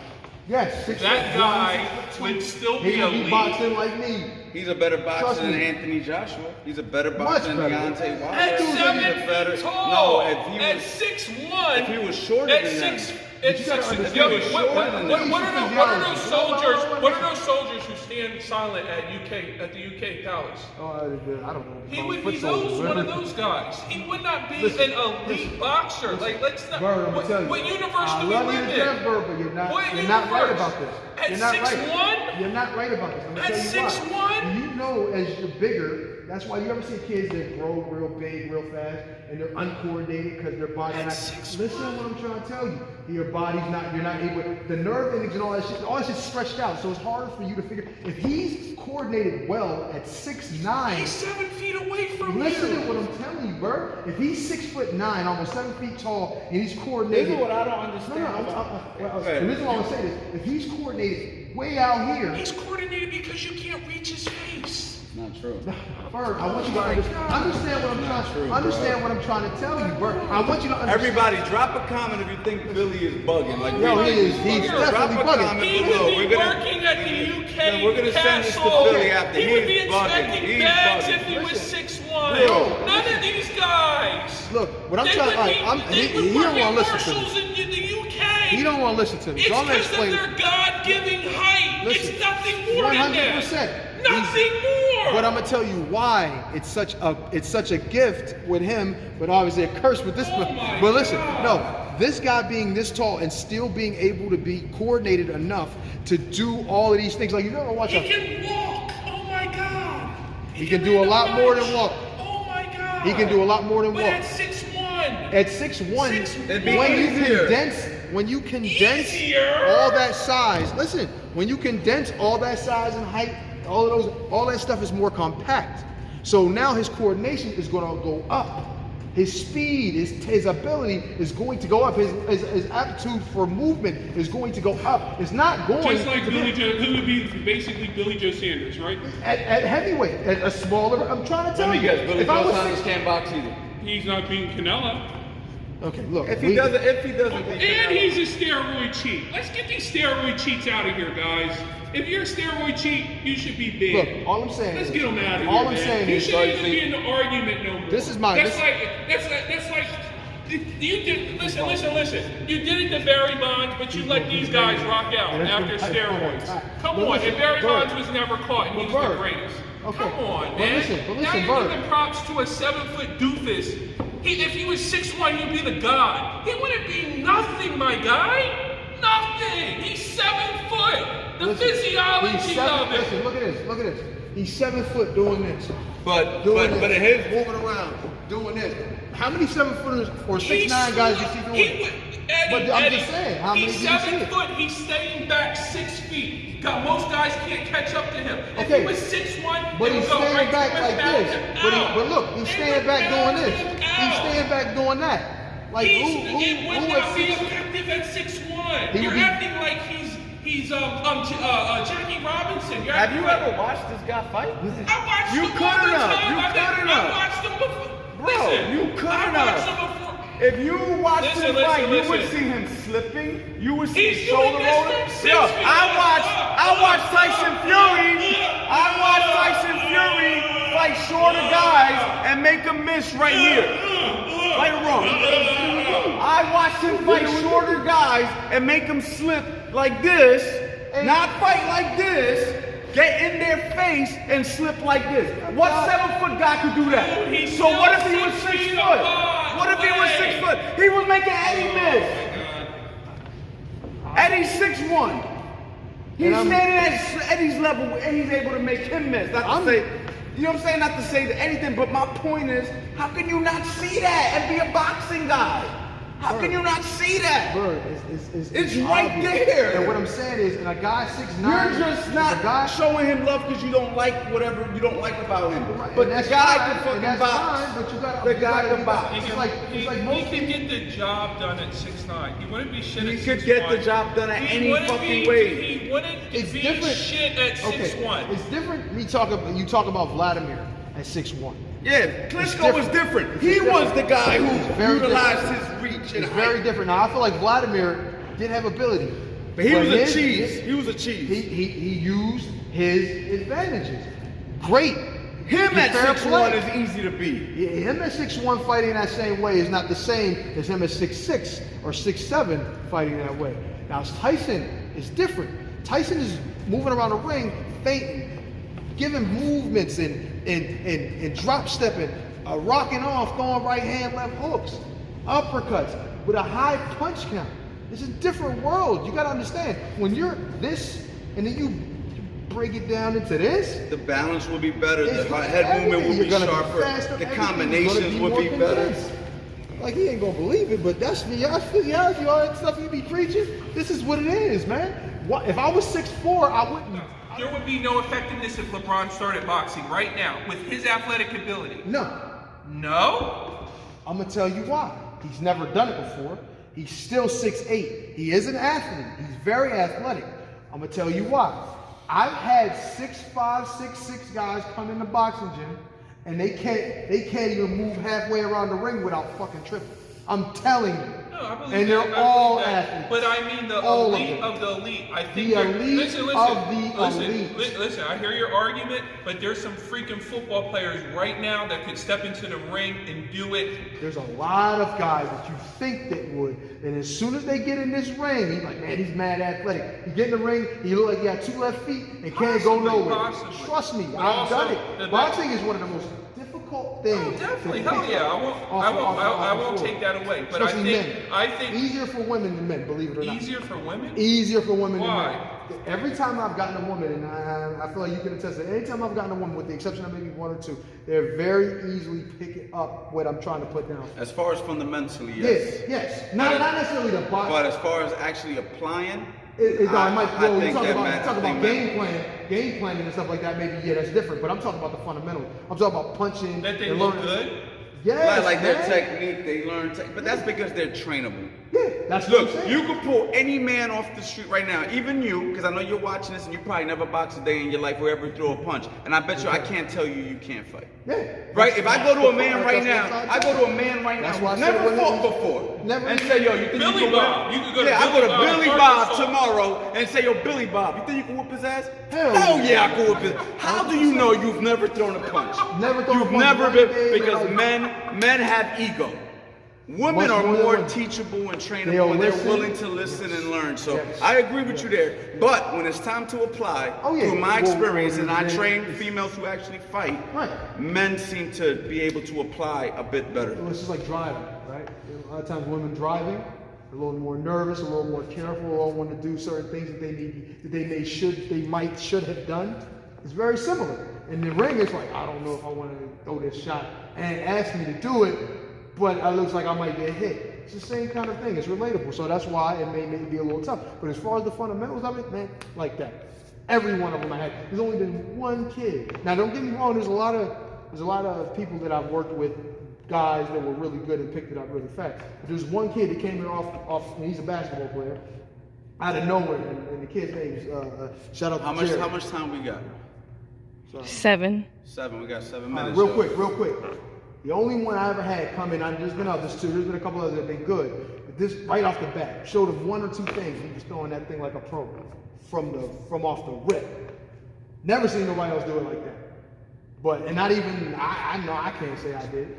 Yes, that guy would still be He would be elite. boxing like me. He's a better boxer Trust than me. Anthony Joshua. He's a better boxer than better. Deontay Wilder. At He's 7 a better. feet tall. No, if he at was 6'1", if he was shorter at than that. six, But at you gotta 6, understand, yo, he was what shorter are than those that. soldiers? Hold What on. are those soldiers who stand silent at the UK Palace? I don't know. He would be one of those guys. He would not be an elite boxer. Like, let's not. Bird, I'm What, tell you. what universe I do we love you live to in? death, Bird, but you're not. What You're not right universe? about this. At You're not 6'1"? right. You're not right about this. I'm gonna At tell you 6'1"? why. You know, as you're bigger, that's why you ever see kids that grow real big, real fast, and they're uncoordinated because their body At not. 6'1"? Listen to what I'm trying to tell you. Your body's not. You're not able. The nerve endings and all that shit's stretched out. So it's harder for you to figure. If he's coordinated well at 6'9". He's 7 feet away from Listen you. to what I'm telling you, bro. If he's 6'9", almost 7 feet tall, and he's coordinated. This is what I don't understand. And this is what I'm gonna say this. If he's coordinated way out here, He's coordinated because you can't reach his face. Not true. Bird, I want you to understand what I'm trying. Understand what I'm trying to tell you, Bird. I want you to understand. Everybody, drop a comment if you think Billy is bugging. Like Yo, we- he is. He's Drop definitely a bugging. comment He below. would be working at the UK then we're gonna send this to castle. Billy after. He would be He's bugging. expecting He's bags bugging. if he was 6'1". Bro. None of these guys. Look, what I'm They trying. would All be- right, they he would don't work want at to listen to me. Marshalls in the UK. He don't want to listen to me. It's So I'm gonna because of explain. their God-given height. Listen, It's nothing more than that. 100%. Nothing more. But I'm gonna tell you why it's such a gift with him, but obviously a curse with this Oh one. my But listen, God. no, this guy being this tall and still being able to be coordinated enough to do all of these things, like you never watch He a. can walk. Oh my God. He can do a lot more than walk. Oh my God. He can do a lot more than But walk. at 6'1". At 6'1", It'd be when you condense Easier. all that size, listen, when you condense all that size and height, all that stuff is more compact. So now his coordination is going to go up. His speed, his ability is going to go up. His aptitude for movement is going to go up. It's not going Just like to Billy be Joe, who would be basically Billy Joe Sanders, right? at heavyweight, at a smaller. I'm trying to tell Let me you. guess. Billy if I Joe was Sanders 6, can't box either. He's not being Canelo. okay, look. If he doesn't, think And he's a steroid cheat. Let's get these steroid cheats out of here, guys. If you're a steroid cheat, you should be big. Look, all I'm saying Let's is, get him out of here. all I'm man. saying He is, shouldn't even be in the argument no more. This is my- That's this- like. You did. Listen. You did it to Barry Bonds, but you let these guys rock out after steroids. Come But on, listen, and Barry Bird. Bonds was never caught, and But he's the Bird. greatest. Okay. Come on, But man. listen, now you're Bird. giving props to a 7-foot doofus. If he was 6'1", he'd be the god. He wouldn't be nothing, my guy. Nothing. He's 7 foot. The Listen, physiology he's seven, of it. listen, look at this. He's 7 foot doing this. But Doing but this, his moving around, doing this. How many 7-footers or 6'9" guys you see doing it? But I'm just saying, how many he's do you see 7 it? foot. He's staying back 6 feet. Most guys can't catch up to him. If Okay. he was 6'1", But they he's would go staying right to back him like and this. knock him out. But look, he's They staying would back doing knock this. him He's out. staying back doing that. Like It would who not at be 6? effective at 6'1". He You're would be- acting like he's Jackie Robinson. You're Have acting you like, ever watched this guy fight? I watched You him all couldn't the have. time. You couldn't I have. watched him before. Bro, Listen, you couldn't I have. watched him before. If you watched Listen, him fight, you would listen. see him slipping. You would see He's his shoulder doing this rolling. from 6 Yo, feet I watched Tyson Fury. I watched Tyson Fury fight shorter guys and make them miss right here. Right or wrong? I watched him fight shorter guys and make them slip like this, not fight like this. Get in their face and slip like this. What 7-foot guy could do that? Dude, he's So what if still he was 6 6 feet foot? apart. What if he was 6 foot? He was making Eddie miss. Eddie's 6'1". He's And I'm- standing at Eddie's level and he's able to make him miss. Not to say You know what I'm saying? Not to say anything, but my point is, how can you not see that and be a boxing guy? How can you not see that? Bro, It's right obvious. there. And what I'm saying is, and a guy 6'9", You're just not showing him love because you don't like whatever you don't like about him. Right, But and the that's guy fine, can and that's fucking box. fine, but you gotta, The you guy gotta- can box. He It's can, like, he, it's like he most can get the job done at 6'9". He wouldn't be shit at 6'1". He could get the job done at any fucking way. He wouldn't It's be different. shit at 6'1". It's different. You talk about Vladimir at 6'1". Yeah, Klitschko different. was different. It's He different. was the guy It's who very utilized different. his reach and It's height. very different. Now I feel like Vladimir did have ability, But he was a his- cheese. He was a cheese. He used his advantages. Great. Him at Fair 6'1" play. is easy to beat. Yeah, him at 6'1" fighting that same way is not the same as him at 6'6" or 6'7" fighting that way. Now Tyson is different. Tyson is moving around the ring, feinting, giving movements and drop stepping, rocking off, throwing right hand, left hooks, uppercuts with a high punch count. It's a different world. You got to understand, when you're this and then you break it down into this, The balance will be better. it's The gonna- head movement will you're be gonna sharper. faster, The everything's combinations gonna will more be better. condensed. Like, he ain't gonna believe it, but that's me. Y'all all that stuff you be preaching. This is what it is, man. What if I was 6'4", I wouldn't. There would be no effectiveness if LeBron started boxing right now with his athletic ability. No, No? I'm gonna tell you why. He's never done it before. He's still 6'8". He is an athlete. He's very athletic. I'm gonna tell you why. I've had 6'5", 6'6" guys come in the boxing gym, and they can't even move halfway around the ring without fucking tripping. I'm telling you. No, I believe And that. they're I believe all that. athletes. But I mean the All of elite them. of the elite. I think The they're- elite listen, of the elite. Listen, I hear your argument, but there's some freaking football players right now that could step into the ring and do it. There's a lot of guys that you think that would, and as soon as they get in this ring, he's like, man, he's mad athletic. You get in the ring, he look like he got 2 left feet and can't go Possibly, nowhere. possibly. Trust me, But I've also, done the- it. Boxing is one of the most difficult things. Oh, definitely. to Hell pick yeah. up I won't off the take floor. that away. But Especially I men. think Easier for women than men, believe it or not. easier for women. Easier for women Why? than men. Every time I've gotten a woman, and I feel like you can attest to it, anytime I've gotten a woman, with the exception of maybe 1 or 2, they're very easily picking up what I'm trying to put down. As far as fundamentally, yes. Yes. Not necessarily the box. But as far as actually applying, You talk think that about game planning and stuff like that. Maybe that's different. But I'm talking about the fundamentals. I'm talking about punching. That they and look learning. good. Yes, like their man. technique, they learn, but that's because they're trainable. Yeah, that's what Look, I'm saying. you can pull any man off the street right now, even you, because I know you're watching this and you probably never boxed a day in your life or ever throw a punch. And I bet you I can't tell you can't fight. Yeah. Right? If I go to a man right That's now, what I I'm go to a man right now That's why I who's said never when fought it was- before Never- and say, yo, you think Billy you can Bob. win? You could go to Yeah, I go to Billy Bob Billy in Bob Arkansas. tomorrow and say, yo, Billy Bob, you think you can whoop his ass? Hell yeah, I can whoop his. How do you know you've never thrown a punch? Never thrown a You've punch never one been, day, because like- men have ego. Women Much are more than more women. teachable and trainable, They'll and they're listen. willing to listen and learn. So Yes. I agree with you there. But when it's time to apply, Oh, yeah. through my Well, experience, and I then- train females who actually fight, Right. men seem to be able to apply a bit better. It's just like driving, right? A lot of times women driving, are a little more nervous, a little more careful, or want to do certain things that they might should have done. It's very similar. In the ring, it's like, I don't know if I want to throw this shot, and ask me to do it, but it looks like I might get hit. It's the same kind of thing. It's relatable, so that's why it may be a little tough. But as far as the fundamentals of it, man, like that. Every one of them I had. There's only been one kid. Now, don't get me wrong. There's a lot of people that I've worked with, guys that were really good and picked it up really fast. But there's one kid that came in off, and he's a basketball player, out of nowhere, and the kid's name is shout out to Jared. How much time we got? 7. 7. We got 7 minutes. Real so- quick. The only one I ever had come in, there's been others too. There's been a couple others that have been good. But this right off the bat showed him 1 or 2 things. He was throwing that thing like a pro from off the rip. Never seen nobody else do it like that. But and not even I know I can't say I did.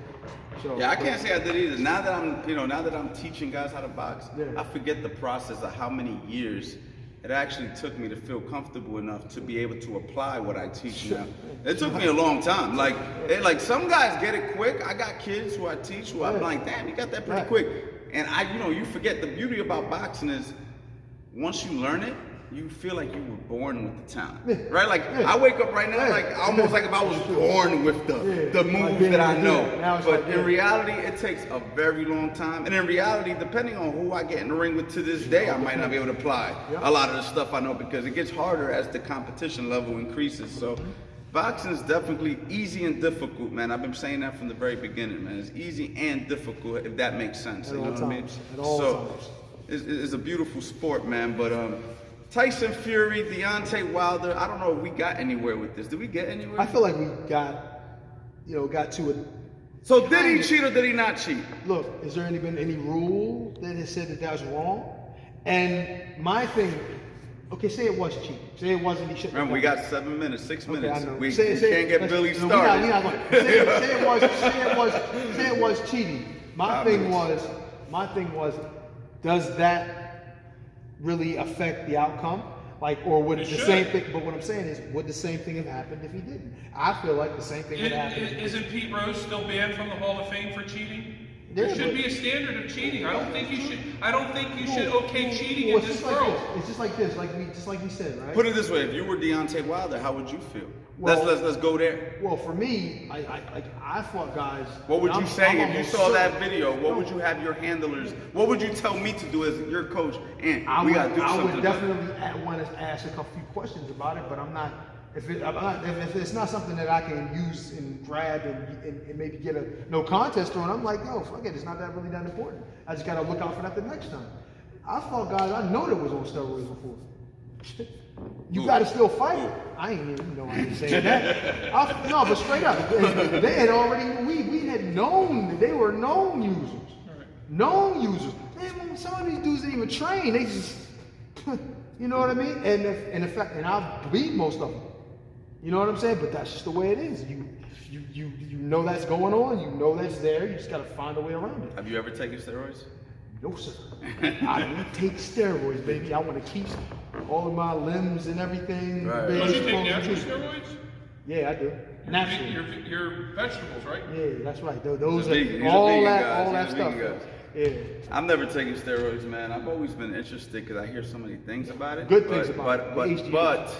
So Yeah, I can't say I did either. Now that I'm teaching guys how to box, Yeah. I forget the process of how many years it actually took me to feel comfortable enough to be able to apply what I teach now. It took me a long time. Like some guys get it quick. I got kids who I teach who I'm like, damn, you got that pretty Right. quick. And you forget the beauty about boxing is once you learn it, you feel like you were born with the talent, right? Like I wake up right now, like almost like if I was born with the moves that I know. But in reality, it takes a very long time. And in reality, depending on who I get in the ring with to this day, I might not be able to apply a lot of the stuff I know because it gets harder as the competition level increases. So boxing is definitely easy and difficult, man. I've been saying that from the very beginning, man. It's easy and difficult, if that makes sense. You know what I mean? At all times. It's a beautiful sport, man. But Tyson Fury, Deontay Wilder, I don't know if we got anywhere with this. Did we get anywhere? I feel like we got to it. So did he cheat or did he not cheat? Look, has there been any rule that has said that was wrong? And my thing, okay, say it was cheating. Say it wasn't. He shouldn't. Remember, we got 7 minutes, 6 minutes. I know. We can't get Billy started. We're not going. Say it was cheating. My thing was, does that really affect the outcome? Like, or would it the same thing? But what I'm saying is, would the same thing have happened if he didn't? I feel like the same thing would happen. Isn't Pete Rose still banned from the Hall of Fame for cheating? Yeah, There should be a standard of cheating. I don't think you should okay cheating in this world. It's just like this, like we said, right? Put it this way: if you were Deontay Wilder, how would you feel? Well, let's go there. Well, for me, I fought guys. What would you say if you saw that video? What No. would you have your handlers? What would you tell me to do as your coach? And I we gotta do something. would definitely want to ask a few questions about it, but I'm not. If it's not something that I can use and grab and maybe get a no contest on, I'm like, yo, fuck it, it's not that really that important. I just gotta look out for that the next time. I fought guys I know that was on steroids before. You gotta still fight it. I ain't even know I ain't saying that. No, but straight up, they had already. We had known they were known users. Known users. Man, some of these dudes didn't even train. They just, you know what I mean? And in fact, and I beat most of them. You know what I'm saying? But that's just the way it is. You know that's going on. You know that's there. You just gotta find a way around it. Have you ever taken steroids? No, sir. I don't take steroids, baby. I want to keep all of my limbs and everything. Right. Baby, Don't you take strong natural and steroids? Yeah, I do. Naturally. Your vegetables, right? Yeah, that's right. Those He's a are all vegan that, guy. all that He's a stuff. vegan guy. Yeah. I've never taken steroids, man. I've always been interested because I hear so many things about it. Good things about it. But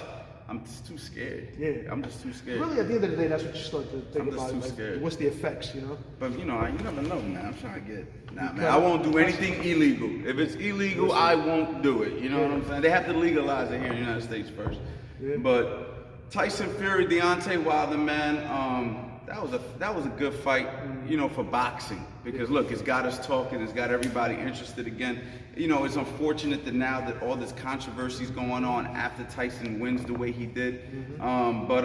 I'm just too scared. Yeah. I'm just too scared. Really, at the end of the day, that's what you start to think I'm just about. too Like, scared. what's the effects, you know? But you know, you never know, man. I'm trying to get. Nah, man. I won't do anything illegal. If it's illegal, I won't do it. You know what I'm saying? They have to legalize it here in the United States first. Yeah. But Tyson Fury, Deontay Wilder, man. That was a good fight, you know, for boxing. Because look, it's got us talking. It's got everybody interested again. You know, it's unfortunate that now that all this controversy is going on after Tyson wins the way he did. But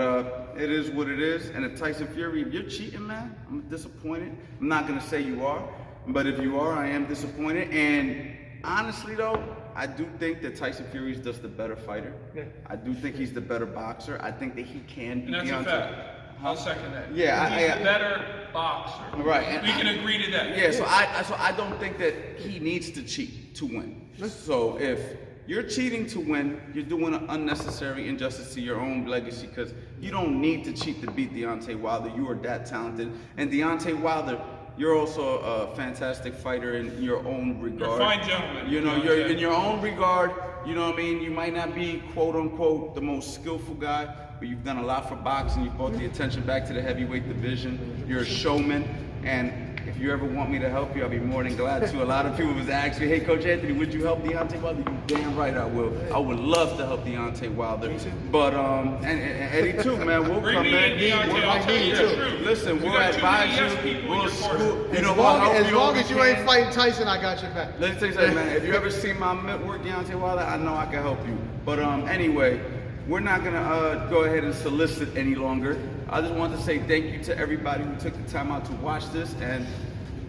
it is what it is. And if Tyson Fury, if you're cheating, man, I'm disappointed. I'm not gonna say you are, but if you are, I am disappointed. And honestly, though, I do think that Tyson Fury is just the better fighter. Yeah. I do think he's the better boxer. I think that he can beat And that's a Deontay. fact. I'll second that. Yeah, He's I- the better boxer. Right, and We can agree to that. Yeah, so I don't think that he needs to cheat to win. So if you're cheating to win, you're doing an unnecessary injustice to your own legacy because you don't need to cheat to beat Deontay Wilder. You are that talented. And Deontay Wilder, you're also a fantastic fighter in your own regard. You're a fine gentleman. You know, Deontay. you're in your own regard. You know what I mean? You might not be quote unquote the most skillful guy, but you've done a lot for boxing. You brought the attention back to the heavyweight division. You're a showman, and if you ever want me to help you, I'll be more than glad to. A lot of people was asking, hey, Coach Anthony, would you help Deontay Wilder? You damn right I will. I would love to help Deontay Wilder. But, and Eddie too, man, we'll Bring come me in, in. Deontay. I'll tell you the truth. Listen, We we'll got too many advise yes you. people in We'll your corner. school. You know what? As long as you ain't fighting Tyson, I got your back. Let me tell you something, man. If you ever see my work, Deontay Wilder, I know I can help you. But anyway, we're not gonna go ahead and solicit any longer. I just want to say thank you to everybody who took the time out to watch this. And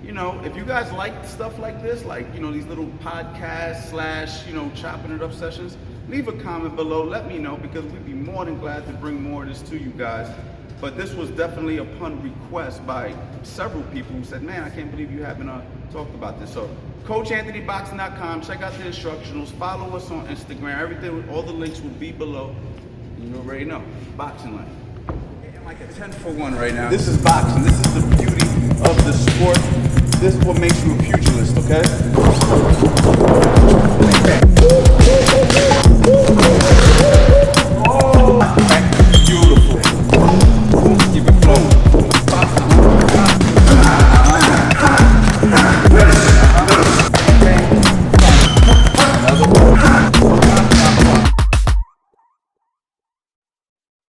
you know, if you guys like stuff like this, like you know these little podcasts / you know chopping it up sessions, leave a comment below. Let me know because we'd be more than glad to bring more of this to you guys. But this was definitely upon request by several people who said, man, I can't believe you haven't talked about this. So CoachAnthonyBoxing.com, check out the instructionals, follow us on Instagram, everything, all the links will be below. And you already know, Boxing Line. I'm like a 10-for-1 right now. This is boxing, this is the beauty of the sport. This is what makes you a pugilist, okay?